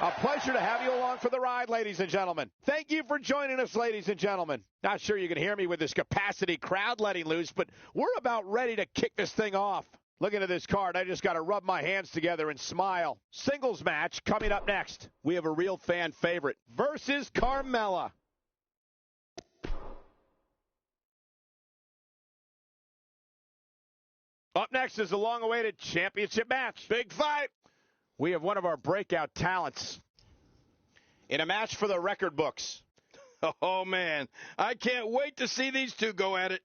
A pleasure to have you along for the ride, ladies and gentlemen. Thank you for joining us, ladies and gentlemen. Not sure you can hear me with this capacity crowd letting loose, but we're about ready to kick this thing off. Looking at this card, I just got to rub my hands together and smile. Singles match coming up next. We have a real fan favorite versus Carmella. Up next is the long-awaited championship match. Big fight. We have one of our breakout talents in a match for the record books. Oh, man. I can't wait to see these two go at it.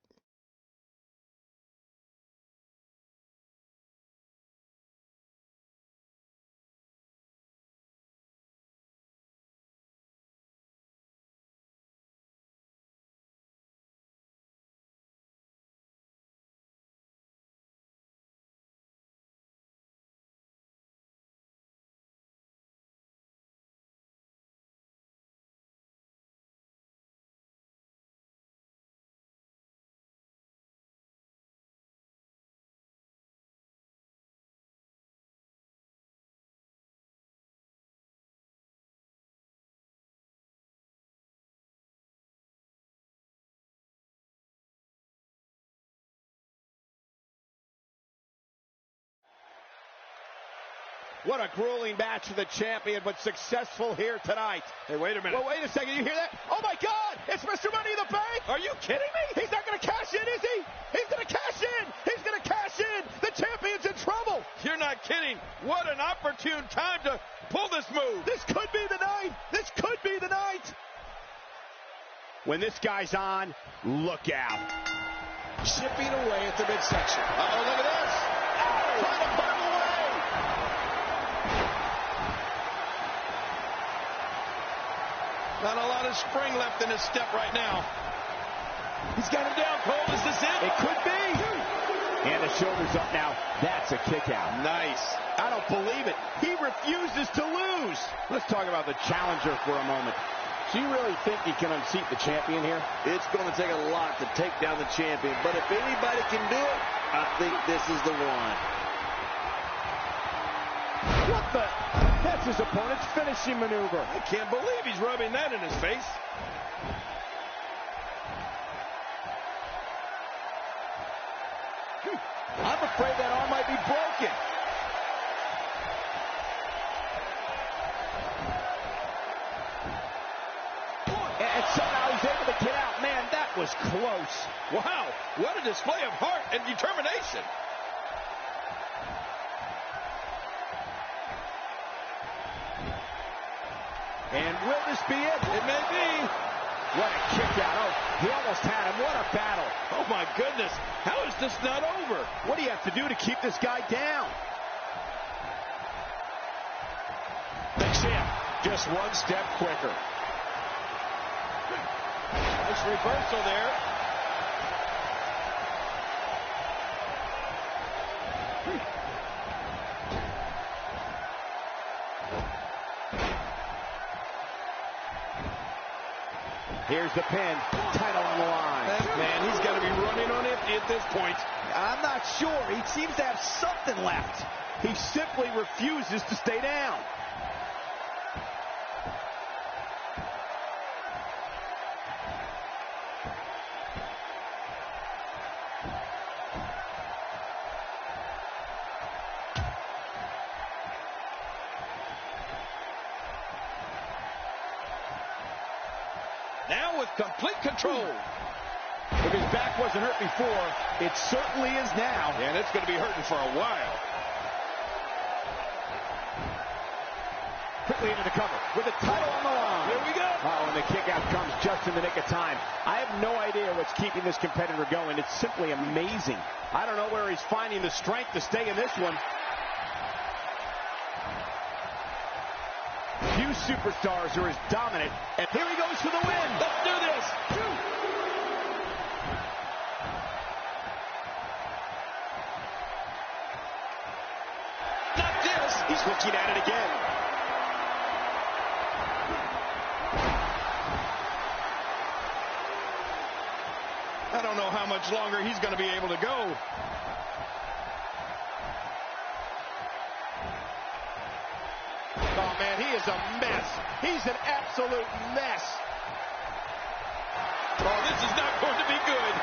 What a grueling match for the champion, but successful here tonight. Hey, wait a minute. Well, wait a second. You hear that? Oh, my God. It's Mr. Money in the Bank. Are you kidding me? He's not going to cash in, is he? He's going to cash in. He's going to cash in. The champion's in trouble. You're not kidding. What an opportune time to pull this move. This could be the night. This could be the night. When this guy's on, look out. Chipping away at the midsection. Uh-oh, look at this. Oh, trying to put him away. Not a lot of spring left in his step right now. He's got him down, Cole. Is this it? It could be. And the shoulder's up now. That's a kick out. Nice. I don't believe it. He refuses to lose. Let's talk about the challenger for a moment. Do you really think he can unseat the champion here? It's going to take a lot to take down the champion, but if anybody can do it, I think this is the one. What the? That's his opponent's finishing maneuver. I can't believe he's rubbing that in his face. I'm afraid that arm might be broken. And somehow he's able to get out. Man, that was close. Wow, what a display of heart and determination. And will this be it? It may be. What a kick out. Oh, he almost had him. What a battle. Oh, my goodness. How is this not over? What do you have to do to keep this guy down? The champ, just one step quicker. Nice reversal there. Here's the pin. Title on the line. Man, he's got to be running on empty at this point. I'm not sure. He seems to have something left. He simply refuses to stay down. Now with complete control. If his back wasn't hurt before, it certainly is now. And it's going to be hurting for a while. Quickly into the cover with the title on the line. Here we go. Oh, and the kick out comes just in the nick of time. I have no idea what's keeping this competitor going. It's simply amazing. I don't know where he's finding the strength to stay in this one. Few superstars are as dominant. And here he goes for the win. Let's do this. Not this. He's looking at it again. I don't know how much longer he's going to be able to go. Oh, man, he is a mess. He's an absolute mess. Oh, this is not going to be good.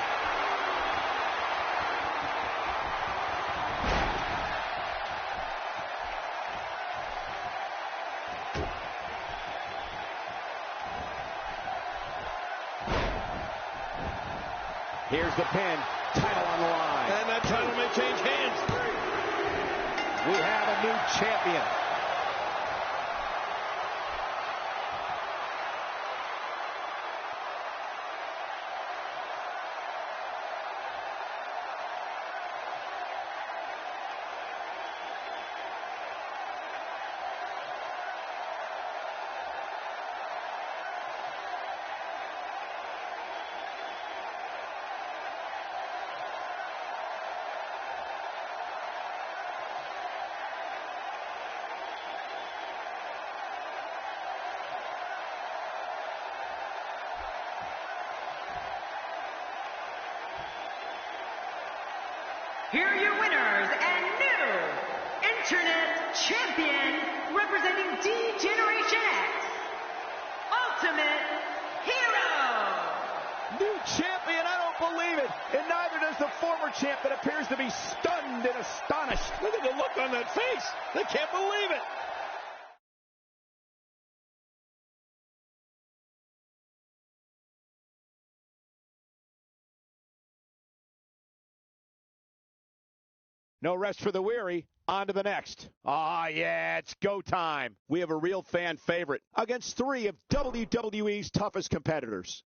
Here's the pin. Title on the line. And that title may change hands. We have a new champion. Here are your winners and new Internet Champion representing D-Generation X, Ultimate Hero. New champion, I don't believe it. And neither does the former champ that appears to be stunned and astonished. Look at the look on that face. They can't believe it. No rest for the weary. On to the next. Ah, yeah, it's go time. We have a real fan favorite against three of WWE's toughest competitors.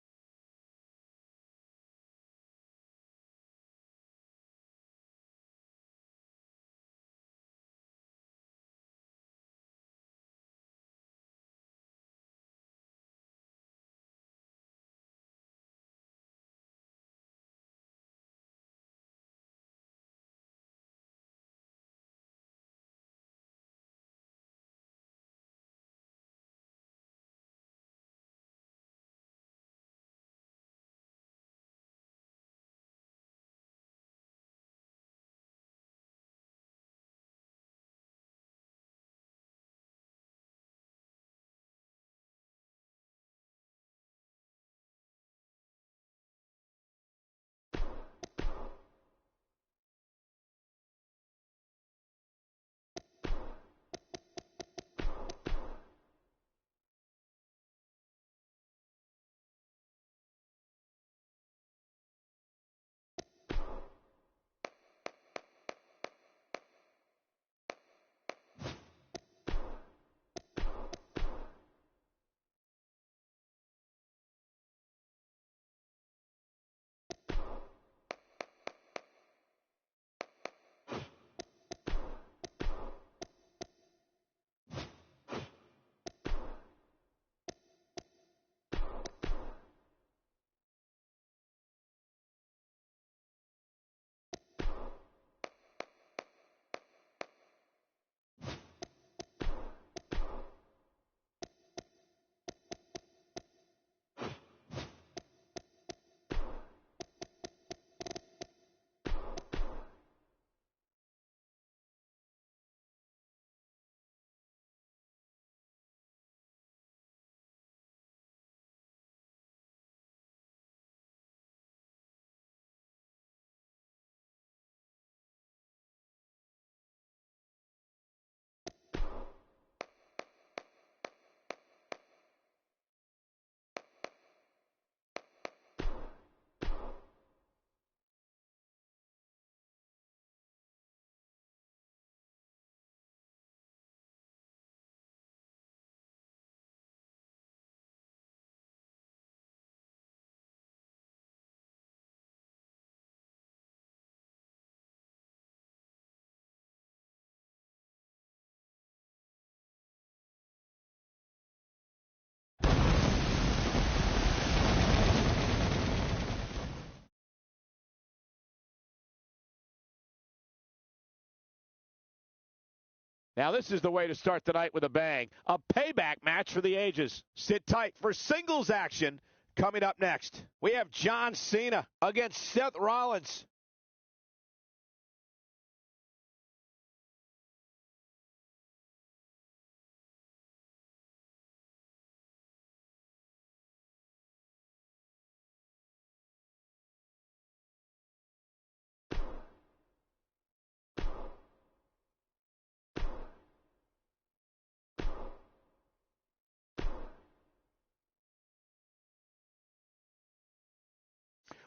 Now this is the way to start the night with a bang. A payback match for the ages. Sit tight for singles action coming up next. We have John Cena against Seth Rollins.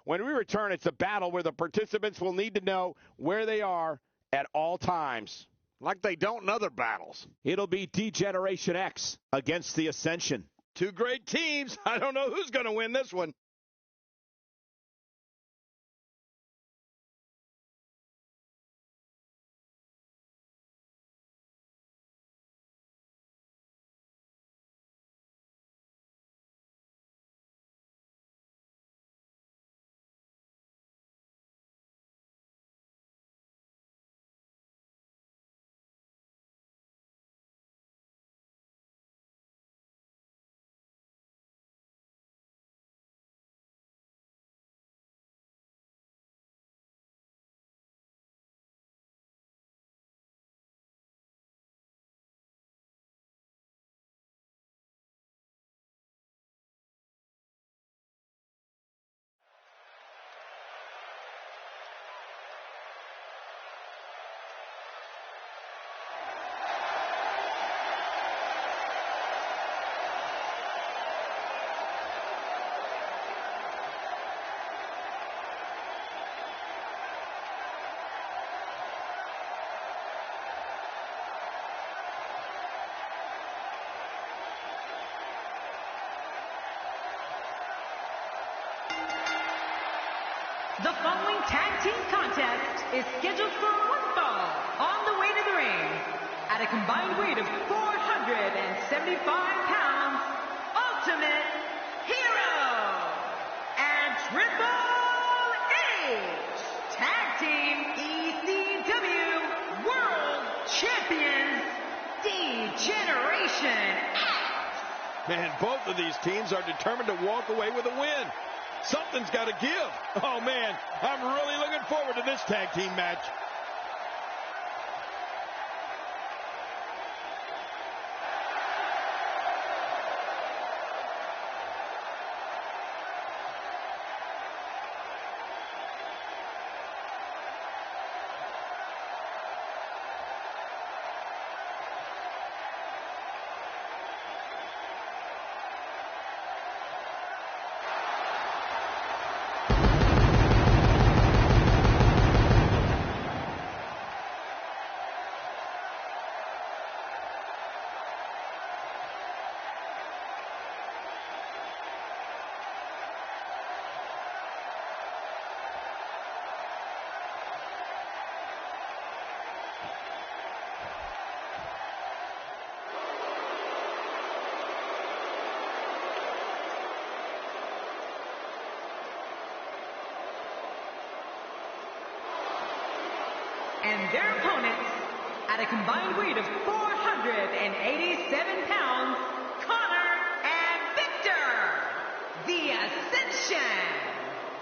When we return, it's a battle where the participants will need to know where they are at all times. Like they don't in other battles. It'll be D-Generation X against the Ascension. Two great teams. I don't know who's going to win this one. The following tag team contest is scheduled for one fall on the way to the ring. At a combined weight of 475 pounds, Ultimate Hero and Triple H Tag Team ECW World Champions D-Generation X. Man, both of these teams are determined to walk away with a win. Something's got to give. Oh, man, I'm really looking forward to this tag team match. And their opponents, at a combined weight of 487 pounds, Connor and Victor, the Ascension.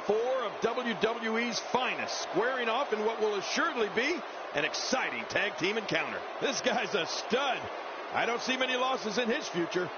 Four of WWE's finest squaring off in what will assuredly be an exciting tag team encounter. This guy's a stud. I don't see many losses in his future.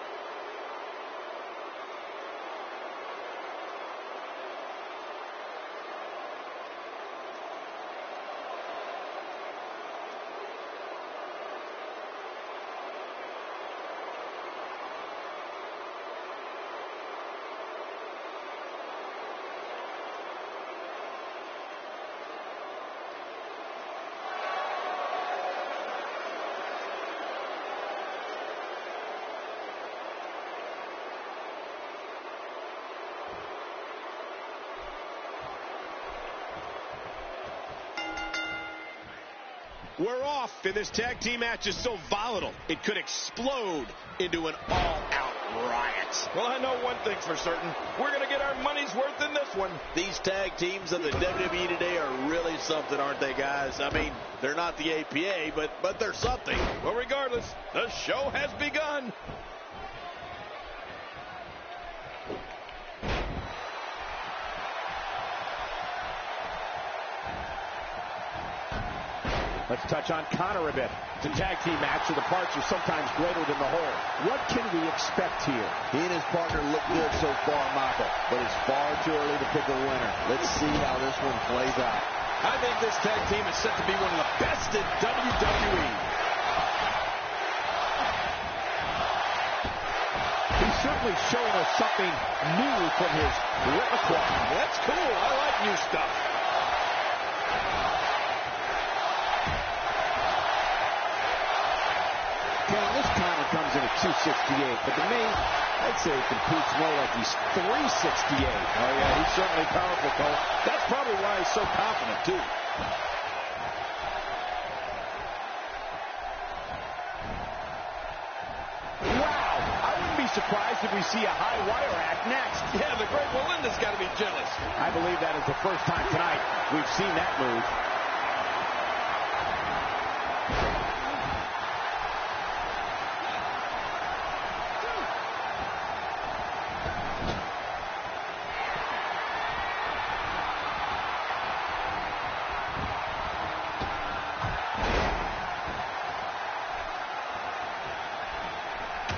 We're off, and this tag team match is so volatile, it could explode into an all-out riot. Well, I know one thing's for certain. We're going to get our money's worth in this one. These tag teams of the WWE today are really something, aren't they, guys? I mean, they're not the APA, but they're something. Well, regardless, the show has begun. Let's touch on Connor a bit. It's a tag team match, so the parts are sometimes greater than the whole. What can we expect here? He and his partner look good so far, Michael, but it's far too early to pick a winner. Let's see how this one plays out. I think this tag team is set to be one of the best in WWE. He's certainly showing us something new from his repertoire. That's cool. I like new stuff. King, this timer comes in at 268, but to me, I'd say he competes more like he's 368. Oh, yeah, he's certainly powerful, Cole. That's probably why he's so confident, too. Wow, I wouldn't be surprised if we see a high wire act next. Yeah, the great Melinda's got to be jealous. I believe that is the first time tonight we've seen that move.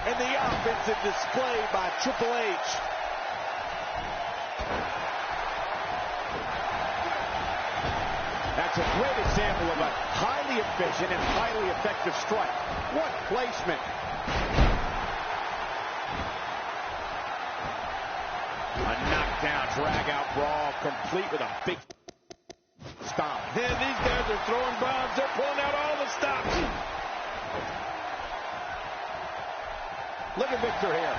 And the offensive display by Triple H. That's a great example of a highly efficient and highly effective strike. What placement. A knockdown, drag-out brawl, complete with a big stomp. And these guys are throwing bombs. They're pulling out all the stops. Look at Victor here.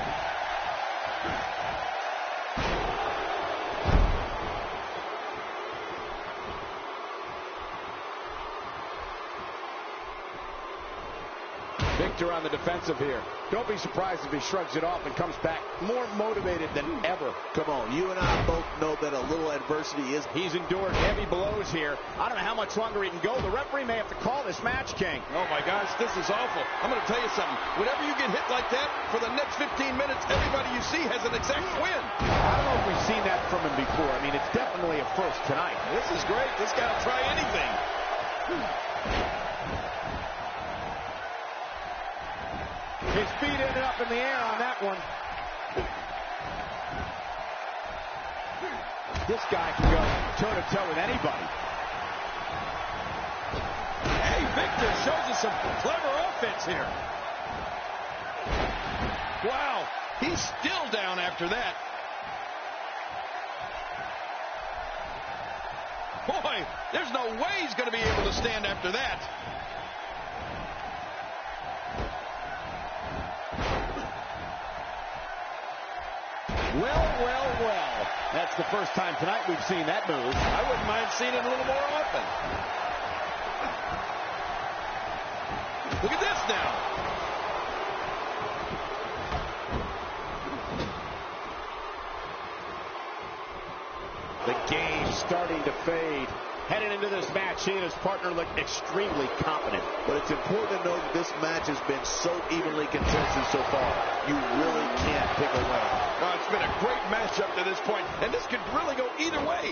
Victor on the defensive here. Don't be surprised if he shrugs it off and comes back more motivated than ever. Come on, you and I both know that a little adversity is... He's endured heavy blows here. I don't know how much longer he can go. The referee may have to call this match, King. Oh, my gosh, this is awful. I'm going to tell you something. Whenever you get hit like that, for the next 15 minutes, everybody you see has an exact win. I don't know if we've seen that from him before. I mean, it's definitely a first tonight. This is great. This guy will try anything. His feet ended up in the air on that one. This guy can go toe-to-toe with anybody. Hey, Victor shows us some clever offense here. Wow, he's still down after that. Boy, there's no way he's going to be able to stand after that. Well. That's the first time tonight we've seen that move. I wouldn't mind seeing it a little more often. Look at this now. The game starting to fade. Heading into this match, he and his partner look extremely confident. But it's important to know that this match has been so evenly contested so far. You really can't pick a winner. Oh, it's been a great match up to this point, and this could really go either way.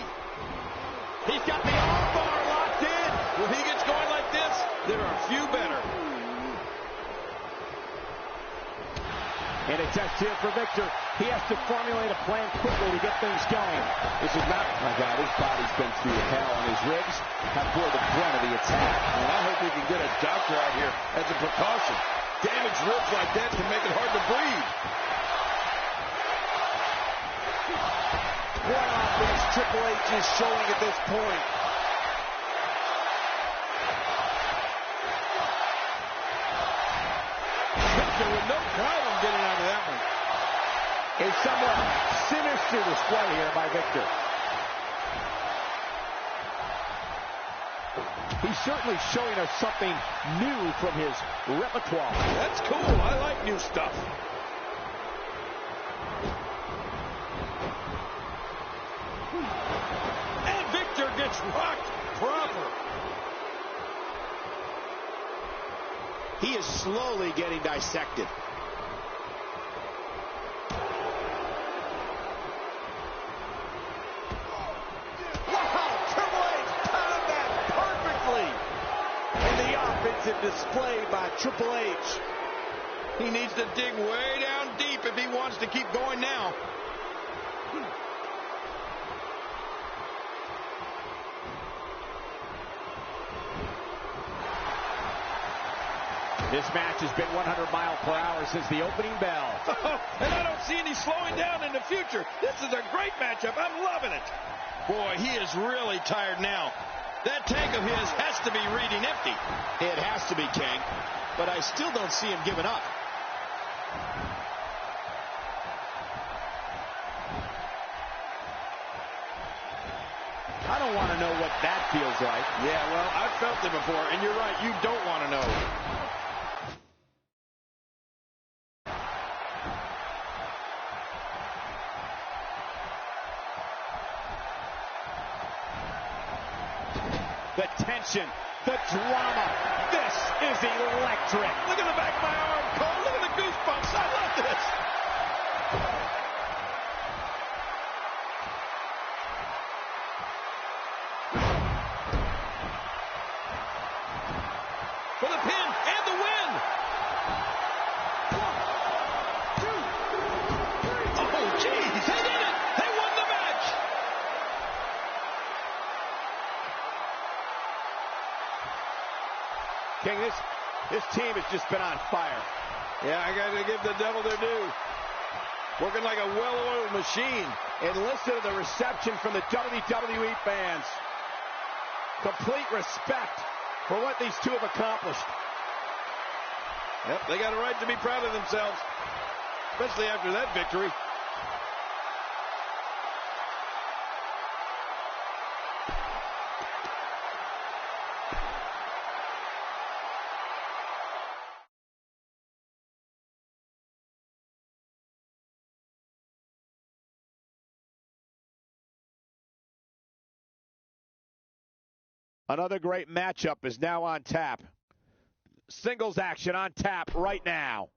He's got the armbar locked in. When he gets going like this, there are a few better. And a test here for Victor. He has to formulate a plan quickly to get things going. This is not, my God, his body's been through hell, and his ribs have bore the brunt of the attack. And I hope we can get a doctor out here as a precaution. Damaged ribs like that can make it hard to breathe. What offense Triple H is showing at this point. Victor with no problem getting out of that one. A somewhat sinister display here by Victor. He's certainly showing us something new from his repertoire. That's cool. I like new stuff. And Victor gets rocked proper. He is slowly getting dissected. Display by Triple H. He needs to dig way down deep if he wants to keep going now. This match has been 100 miles per hour since the opening bell. And I don't see any slowing down in the future. This is a great matchup. I'm loving it. Boy, he is really tired now. That tank of his has to be reading empty. It has to be, King, but I still don't see him giving up. I don't want to know what that feels like. Yeah, well, I've felt it before, and you're right, you don't want to know. The tension, the drama. This is electric. Look at the back of my arm, Cole. Look at the goosebumps. I love this. For the pin and the win. 1, 2, 3. Oh, geez. They did it. They won the match. King, this team has just been on fire. Yeah, I got to give the devil their due. Working like a well-oiled machine. And listen to the reception from the WWE fans. Complete respect for what these two have accomplished. Yep, they got a right to be proud of themselves, especially after that victory. Another great matchup is now on tap. Singles action on tap right now.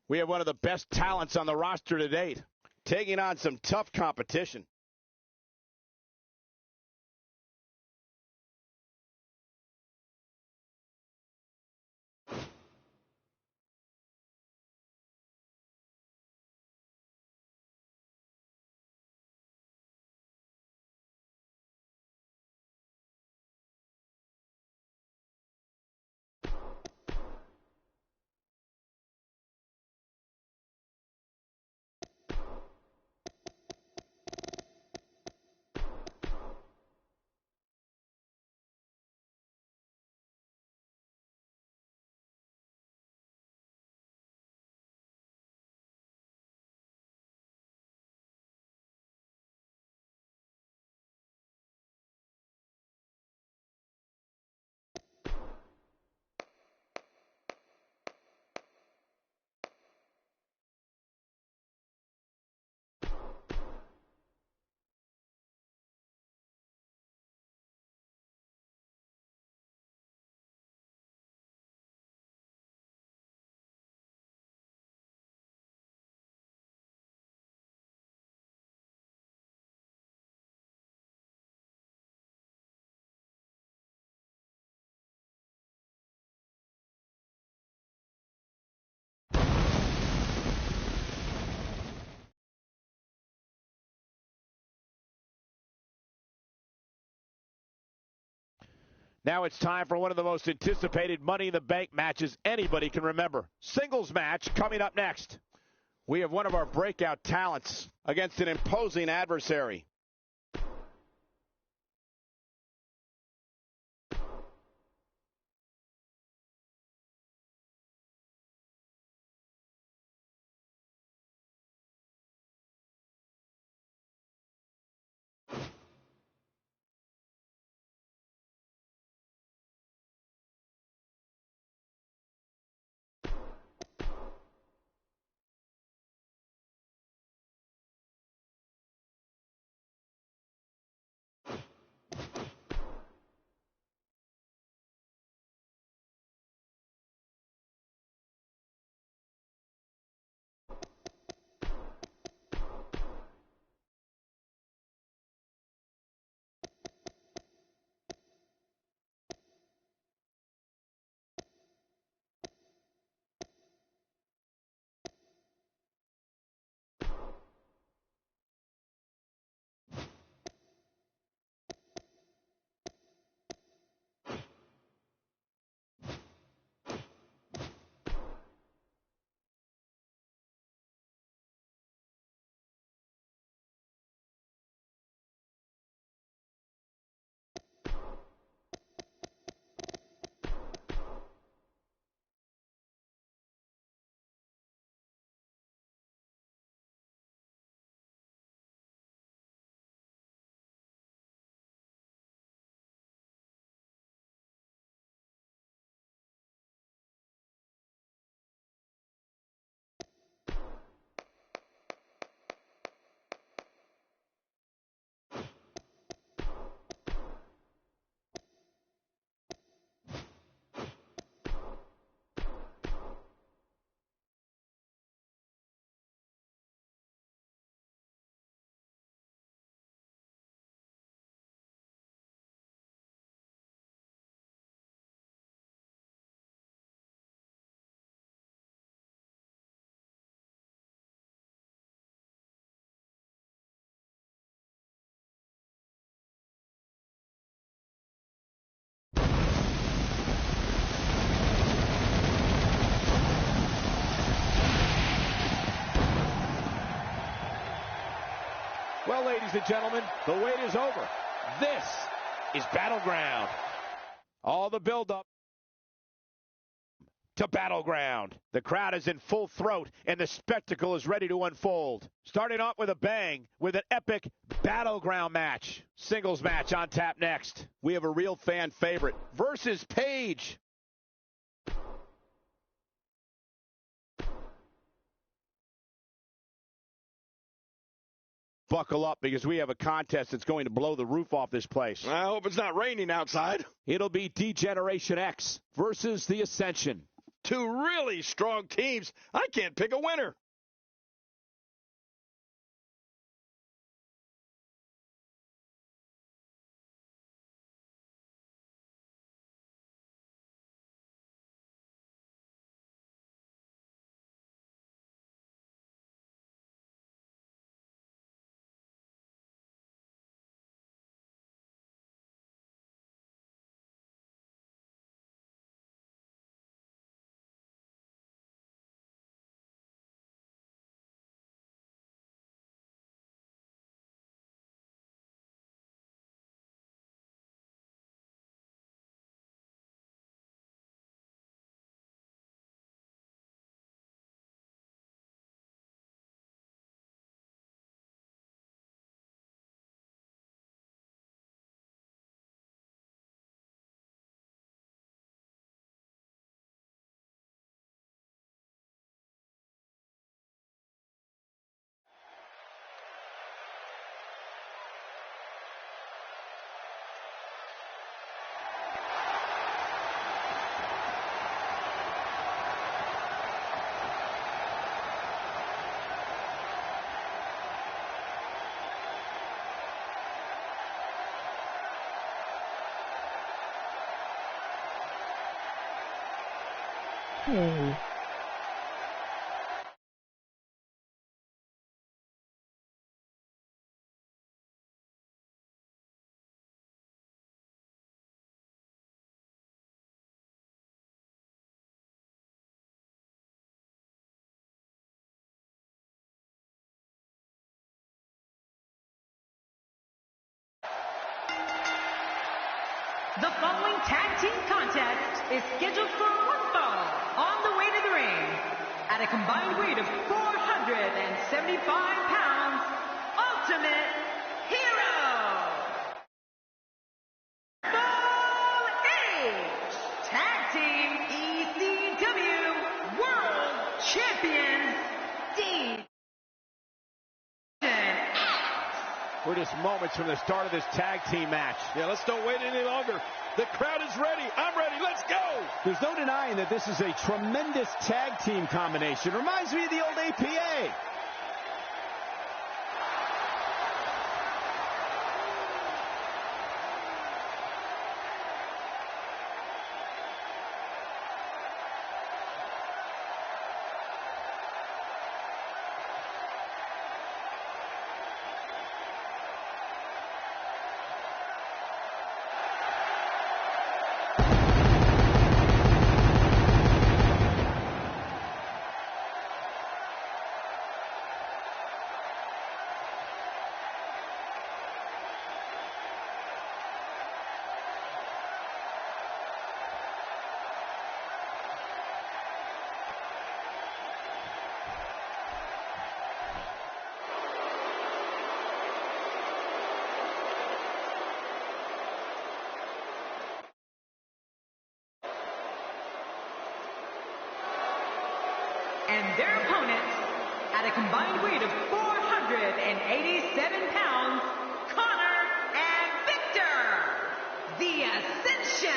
We have one of the best talents on the roster to date, taking on some tough competition. Now it's time for one of the most anticipated Money in the Bank matches anybody can remember. Singles match coming up next. We have one of our breakout talents against an imposing adversary. Well, ladies and gentlemen, the wait is over. This is Battleground. All the buildup to Battleground. The crowd is in full throat, and the spectacle is ready to unfold. Starting off with a bang with an epic Battleground match. Singles match on tap next. We have a real fan favorite versus Paige. Buckle up, because we have a contest that's going to blow the roof off this place. I hope it's not raining outside. It'll be D-Generation X versus the Ascension. Two really strong teams. I can't pick a winner. The following tag team contest is scheduled for one fall on the way to the ring. At a combined weight of 475 pounds, Ultimate Hero. Full Age Tag Team ECW World Champions D. We're just moments from the start of this tag team match. Yeah, let's don't wait any longer. The crowd is ready. I'm ready. Let's go. There's no denying that this is a tremendous tag team combination. Reminds me of the old APA. And their opponents, at a combined weight of 487 pounds, Connor and Victor, the Ascension.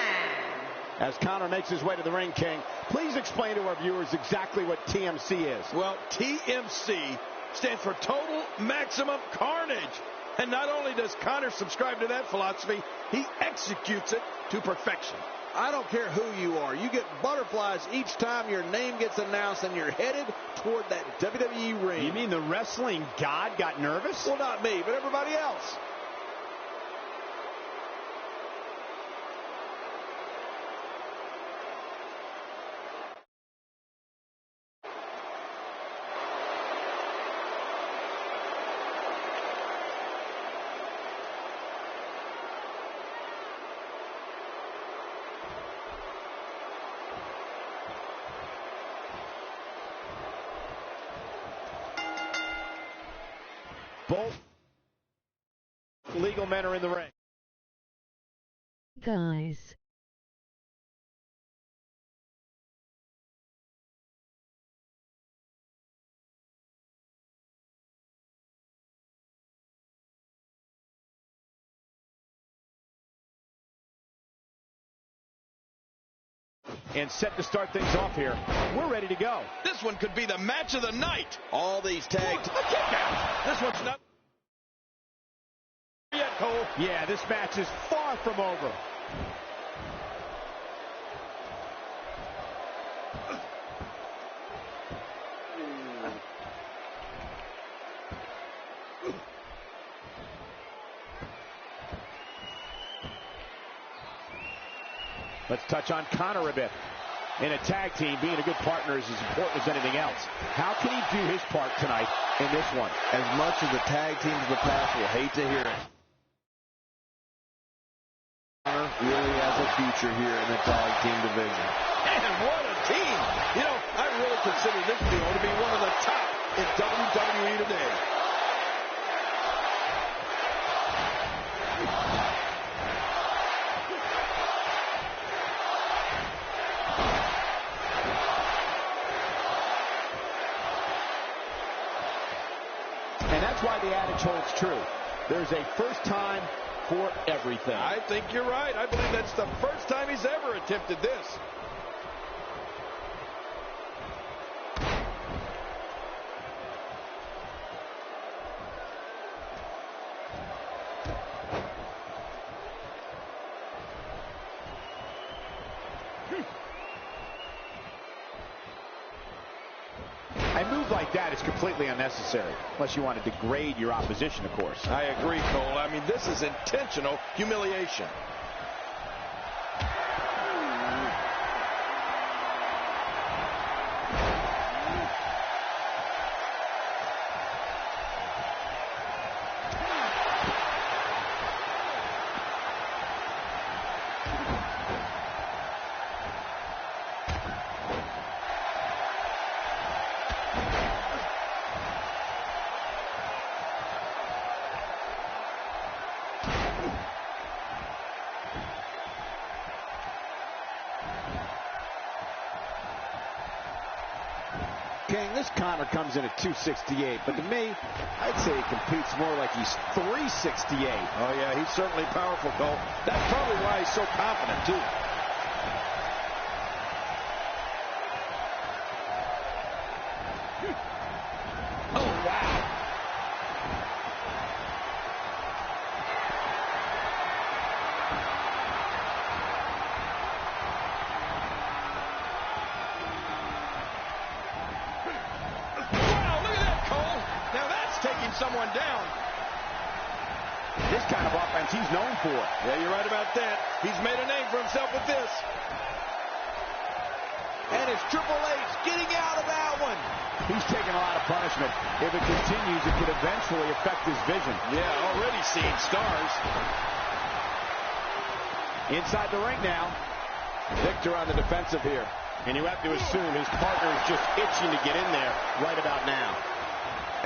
As Connor makes his way to the ring, King, please explain to our viewers exactly what TMC is. Well, TMC stands for Total Maximum Carnage. And not only does Connor subscribe to that philosophy, he executes it to perfection. I don't care who you are. You get butterflies each time your name gets announced and you're headed toward that WWE ring. You mean the wrestling god got nervous? Well, not me, but everybody else. Both legal men are in the ring. Guys. And set to start things off here. We're ready to go. This one could be the match of the night. All these tag A kick out. This one's not yet, Cole. Yeah, this match is far from over. Let's touch on Connor a bit. In a tag team, being a good partner is as important as anything else. How can he do his part tonight in this one? As much as the tag teams of the past will hate to hear it, Connor really has a future here in the tag team division. And what a team. You know, I really consider this duo to be one of the top in WWE today. And that's why the adage holds true. There's a first time for everything. I think you're right. I believe that's the first time he's ever attempted this. A move like that is completely unnecessary, unless you want to degrade your opposition, of course. I agree, Cole. I mean, this is intentional humiliation. King, this Connor comes in at 268, but to me, I'd say he competes more like he's 368. Oh, yeah, he's certainly powerful, Cole. That's probably why he's so confident, too. Oh, wow. Someone down. This kind of offense he's known for. Yeah, you're right about that. He's made a name for himself with this. And it's Triple H getting out of that one. He's taking a lot of punishment. If it continues, it could eventually affect his vision. Yeah, already seeing stars. Inside the ring now. Victor on the defensive here. And you have to assume his partner is just itching to get in there right about now.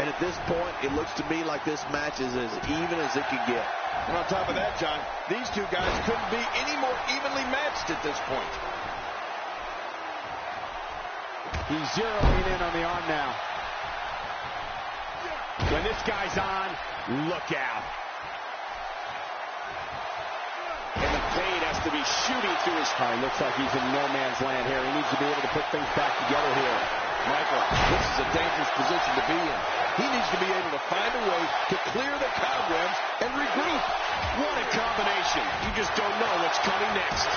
And at this point, it looks to me like this match is as even as it could get. And on top of that, John, these two guys couldn't be any more evenly matched at this point. He's zeroing in on the arm now. When this guy's on, look out. And the pain has to be shooting through his heart. Looks like he's in no man's land here. He needs to be able to put things back together here. Michael, this is a dangerous position to be in. He needs to be able to find a way to clear the cobwebs and regroup. What a combination. You just don't know what's coming next.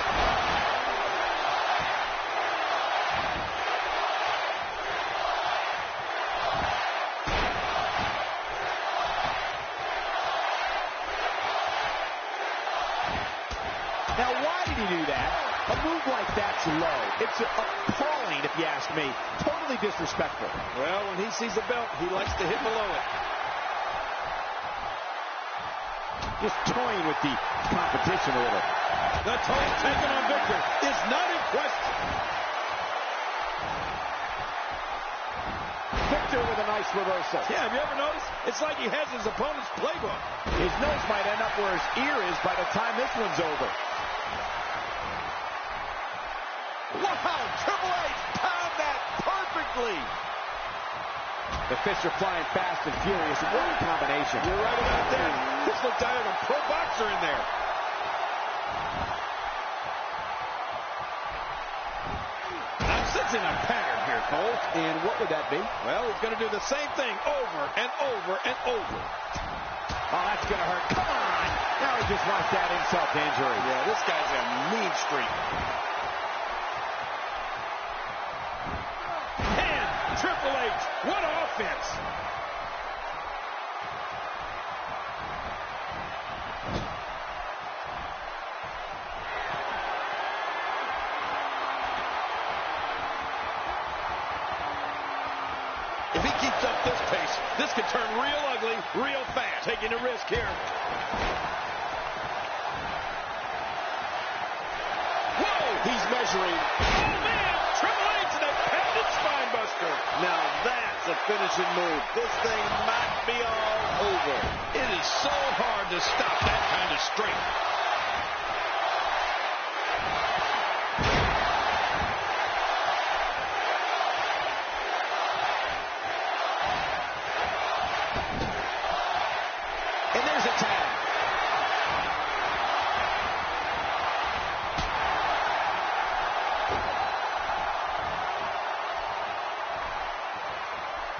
Now, why did he do that? A move like that's low. It's appalling, if you ask me. Totally disrespectful. Well, when he sees a belt, he likes to hit below it. Just toying with the competition a little. The toll taken on Victor is not in question. Victor with a nice nice reversal. Yeah, have you ever noticed? It's like he has his opponent's playbook. His nose might end up where his ear is by the time this one's over. Wow, Triple H timed that perfectly. The fists are flying fast and furious. What a combination. You're right about that. This looked like a pro boxer in there. I'm sensing a pattern here, Cole. And what would that be? Well, he's going to do the same thing over and over and over. Oh, that's going to hurt. Come on. Now he just wants that insult to injury. Yeah, this guy's a mean streak. And Triple H, what offense. If he keeps up this pace, this could turn real ugly real fast. Taking a risk here. Whoa! He's measuring. Oh, man! Triple H and a patented spine buster. Now that's a finishing move. This thing might be all over. It is so hard to stop that kind of strength. And there's a tag.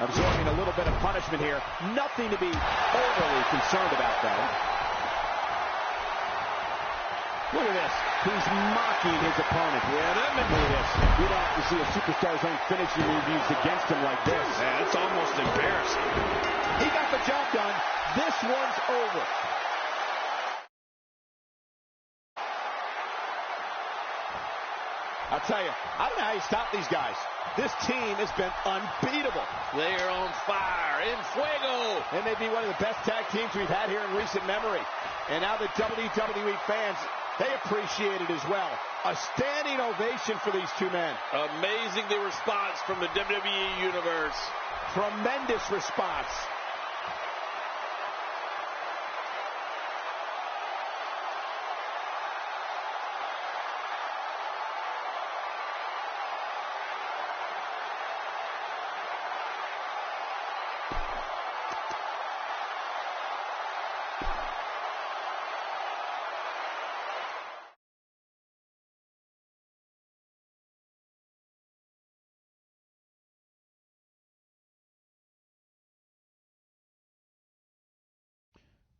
Absorbing a little bit of punishment here. Nothing to be overly concerned about, though. Look at this. He's mocking his opponent. Yeah, that meant Look at this. You don't have to see a superstar's own finishing move used against him like this. yeah, it's almost embarrassing. He got the job done. This one's over. I'll tell you, I don't know how you stop these guys. This team has been unbeatable. They're on fire. In fuego. And they'd be one of the best tag teams we've had here in recent memory. And now the WWE fans, they appreciate it as well. A standing ovation for these two men. Amazing the response from the WWE Universe. Tremendous response.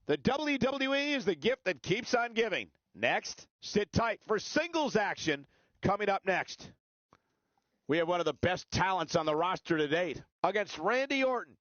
The WWE is the gift that keeps on giving. Next, sit tight for singles action coming up next. We have one of the best talents on the roster to date against Randy Orton.